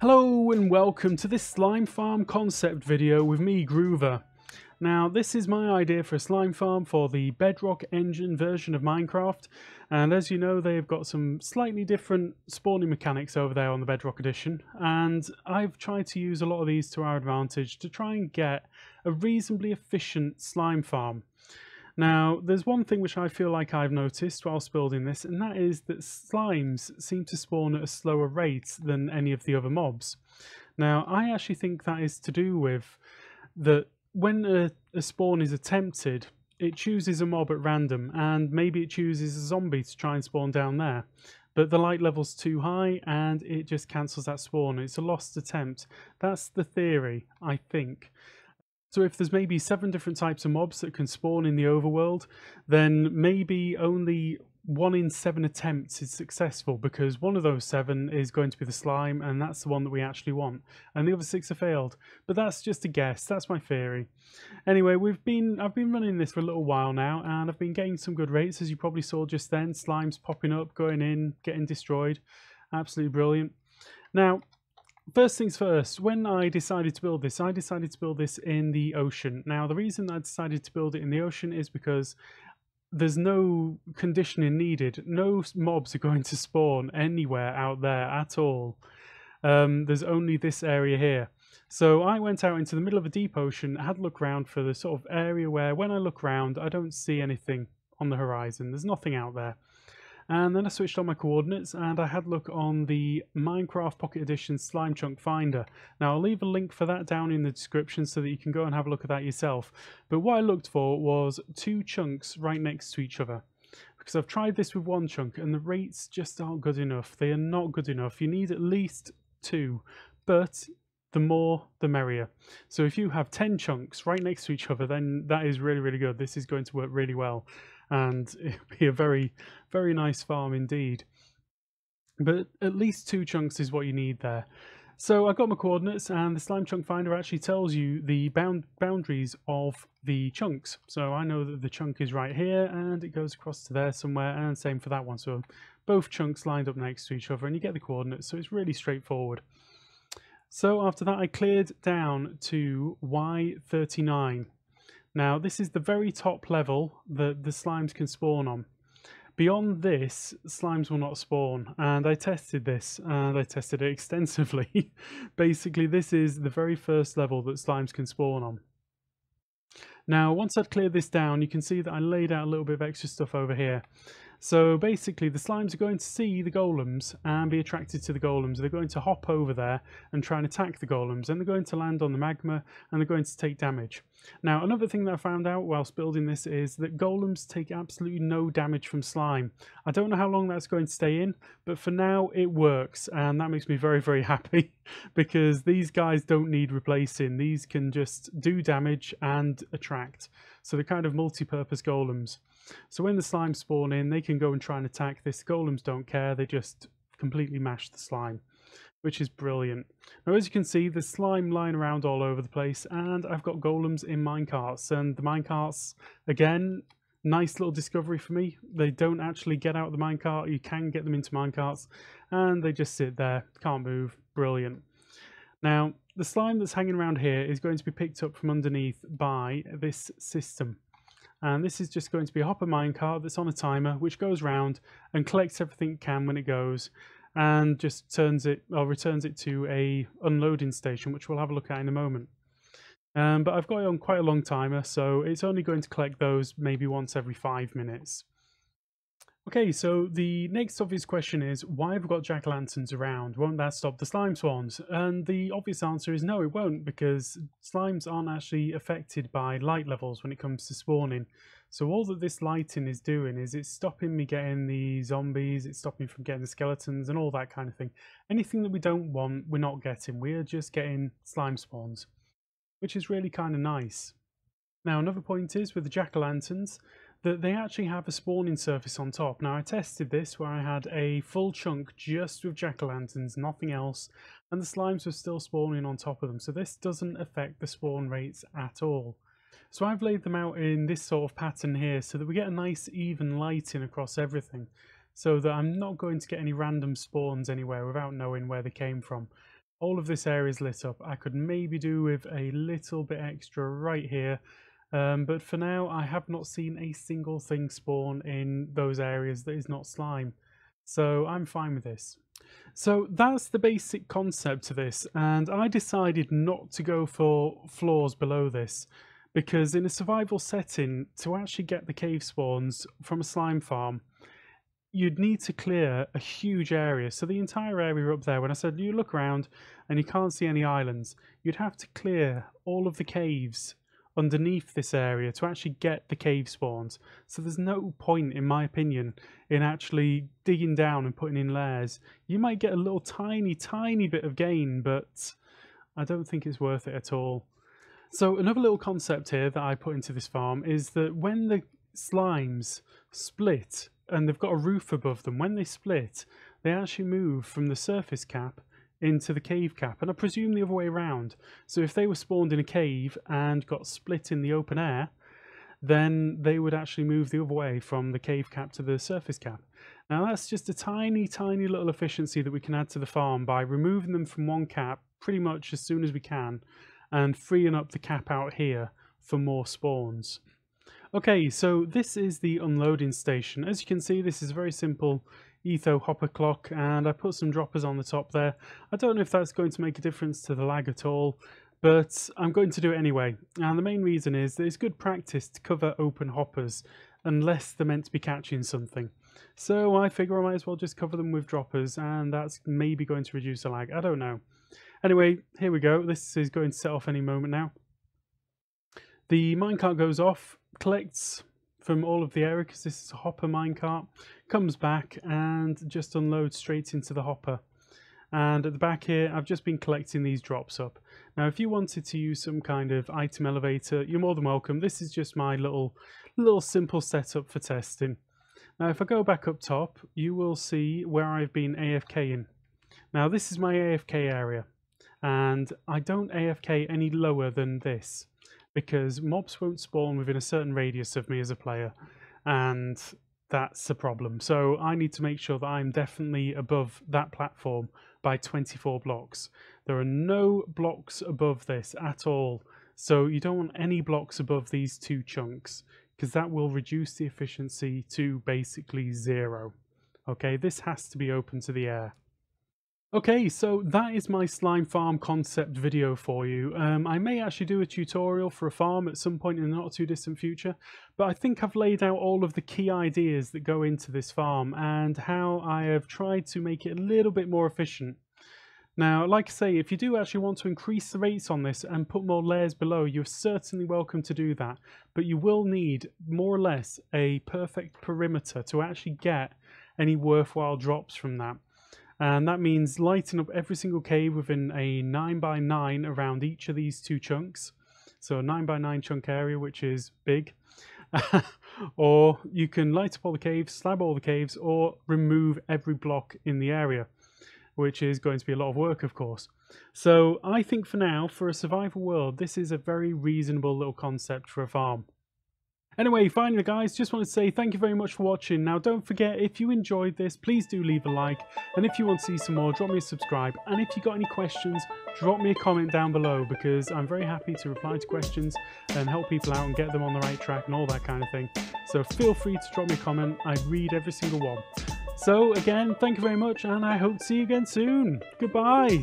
Hello and welcome to this slime farm concept video with me, Gruva. Now this is my idea for a slime farm for the Bedrock engine version of Minecraft, and as you know they've got some slightly different spawning mechanics over there on the Bedrock edition, and I've tried to use a lot of these to our advantage to try and get a reasonably efficient slime farm. Now, there's one thing which I feel like I've noticed whilst building this, and that is that slimes seem to spawn at a slower rate than any of the other mobs. Now, I actually think that is to do with that when a spawn is attempted, it chooses a mob at random, and maybe it chooses a zombie to try and spawn down there. But the light level's too high, and it just cancels that spawn. It's a lost attempt. That's the theory, I think. So if there's maybe 7 different types of mobs that can spawn in the overworld, then maybe only 1 in 7 attempts is successful, because one of those 7 is going to be the slime, and that's the one that we actually want, and the other 6 are failed. But that's just a guess, that's my theory. Anyway, I've been running this for a little while now, and I've been getting some good rates, as you probably saw just then. Slimes popping up, going in, getting destroyed. Absolutely brilliant. Now, first things first, when I decided to build this, I decided to build this in the ocean. Now, the reason I decided to build it in the ocean is because there's no conditioning needed. No mobs are going to spawn anywhere out there at all. There's only this area here. So I went out into the middle of a deep ocean, had a look around for the sort of area where when I look around, I don't see anything on the horizon. There's nothing out there. And then I switched on my coordinates and I had a look on the Minecraft Pocket Edition Slime Chunk Finder. Now I'll leave a link for that down in the description so that you can go and have a look at that yourself. But what I looked for was 2 chunks right next to each other. Because I've tried this with 1 chunk and the rates just aren't good enough. They are not good enough. You need at least 2, but the more the merrier. So if you have 10 chunks right next to each other, then that is really, really good. This is going to work really well, and it'll be a very, very nice farm indeed. But at least 2 chunks is what you need there. So I got my coordinates, and the slime chunk finder actually tells you the boundaries of the chunks. So I know that the chunk is right here and it goes across to there somewhere, and same for that one. So both chunks lined up next to each other, and you get the coordinates, so it's really straightforward. So after that I cleared down to Y39. Now this is the very top level that the slimes can spawn on. Beyond this, slimes will not spawn, and I tested this, and I tested it extensively. Basically this is the very first level that slimes can spawn on. Now once I'd cleared this down, you can see that I laid out a little bit of extra stuff over here. So basically the slimes are going to see the golems and be attracted to the golems. They're going to hop over there and try and attack the golems, and they're going to land on the magma and they're going to take damage. Now another thing that I found out whilst building this is that golems take absolutely no damage from slime. I don't know how long that's going to stay in, but for now it works, and that makes me very, very happy because these guys don't need replacing. These can just do damage and attract. So they're kind of multi-purpose golems. So when the slimes spawn in, they can go and try and attack this. Golems don't care, they just completely mash the slime, which is brilliant. Now as you can see, there's slime lying around all over the place, and I've got golems in minecarts, and the minecarts, again, nice little discovery for me. They don't actually get out of the minecart, you can get them into minecarts, and they just sit there, can't move. Brilliant. Now the slime that's hanging around here is going to be picked up from underneath by this system. And this is just going to be a hopper minecart that's on a timer, which goes round and collects everything it can when it goes, and just turns it or returns it to a unloading station, which we'll have a look at in a moment. But I've got it on quite a long timer, so it's only going to collect those maybe once every 5 minutes. Okay, so the next obvious question is, why have we got jack-o'-lanterns around? Won't that stop the slime spawns? And the obvious answer is no, it won't, because slimes aren't actually affected by light levels when it comes to spawning. So all that this lighting is doing is it's stopping me getting the zombies, it's stopping me from getting the skeletons and all that kind of thing. Anything that we don't want, we're not getting. We're just getting slime spawns, which is really kind of nice. Now another point is with the jack-o'-lanterns, that they actually have a spawning surface on top. Now I tested this where I had a full chunk just with jack-o'-lanterns, nothing else, and the slimes were still spawning on top of them, so this doesn't affect the spawn rates at all. So I've laid them out in this sort of pattern here so that we get a nice even lighting across everything, so that I'm not going to get any random spawns anywhere without knowing where they came from. all of this area is lit up. I could maybe do with a little bit extra right here, but for now I have not seen a single thing spawn in those areas that is not slime, so I'm fine with this. So that's the basic concept to this, and I decided not to go for floors below this, because in a survival setting, to actually get the cave spawns from a slime farm, you'd need to clear a huge area. So the entire area up there, when I said you look around and you can't see any islands, you'd have to clear all of the caves underneath this area to actually get the cave spawns. So there's no point, in my opinion, in actually digging down and putting in layers. You might get a little tiny bit of gain, but I don't think it's worth it at all. So another little concept here that I put into this farm is that when the slimes split and they've got a roof above them, when they split, they actually move from the surface cap into the cave cap, and I presume the other way around. So if they were spawned in a cave and got split in the open air, then they would actually move the other way from the cave cap to the surface cap. Now that's just a tiny little efficiency that we can add to the farm by removing them from one cap pretty much as soon as we can and freeing up the cap out here for more spawns. Okay, so this is the unloading station. As you can see, this is a very simple etho hopper clock, and I put some droppers on the top there. I don't know if that's going to make a difference to the lag at all, but I'm going to do it anyway. And the main reason is that it's good practice to cover open hoppers unless they're meant to be catching something. So I figure I might as well just cover them with droppers, and that's maybe going to reduce the lag. I don't know. Anyway, here we go. This is going to set off any moment now. The minecart goes off, collects from all of the area because this is a hopper minecart, comes back and just unloads straight into the hopper. And at the back here, I've just been collecting these drops up. Now, if you wanted to use some kind of item elevator, you're more than welcome. This is just my little simple setup for testing. Now, if I go back up top, you will see where I've been AFKing. Now, this is my AFK area, and I don't AFK any lower than this, because mobs won't spawn within a certain radius of me as a player, and that's a problem. So I need to make sure that I'm definitely above that platform by 24 blocks. There are no blocks above this at all, so you don't want any blocks above these two chunks, because that will reduce the efficiency to basically 0. Okay, this has to be open to the air. Okay, so that is my slime farm concept video for you. I may actually do a tutorial for a farm at some point in the not too distant future, but I think I've laid out all of the key ideas that go into this farm and how I have tried to make it a little bit more efficient. Now, like I say, if you do actually want to increase the rates on this and put more layers below, you're certainly welcome to do that, but you will need more or less a perfect perimeter to actually get any worthwhile drops from that. And that means lighting up every single cave within a 9x9 around each of these two chunks. So a 9x9 chunk area, which is big. Or you can light up all the caves, slab all the caves, or remove every block in the area, which is going to be a lot of work, of course. So I think for now, for a survival world, this is a very reasonable little concept for a farm. Anyway, finally guys, just want to say thank you very much for watching. Now don't forget, if you enjoyed this, please do leave a like, and if you want to see some more, drop me a subscribe, and if you got any questions, drop me a comment down below, because I'm very happy to reply to questions and help people out and get them on the right track and all that kind of thing. So feel free to drop me a comment. I read every single one. So again, thank you very much, and I hope to see you again soon. Goodbye.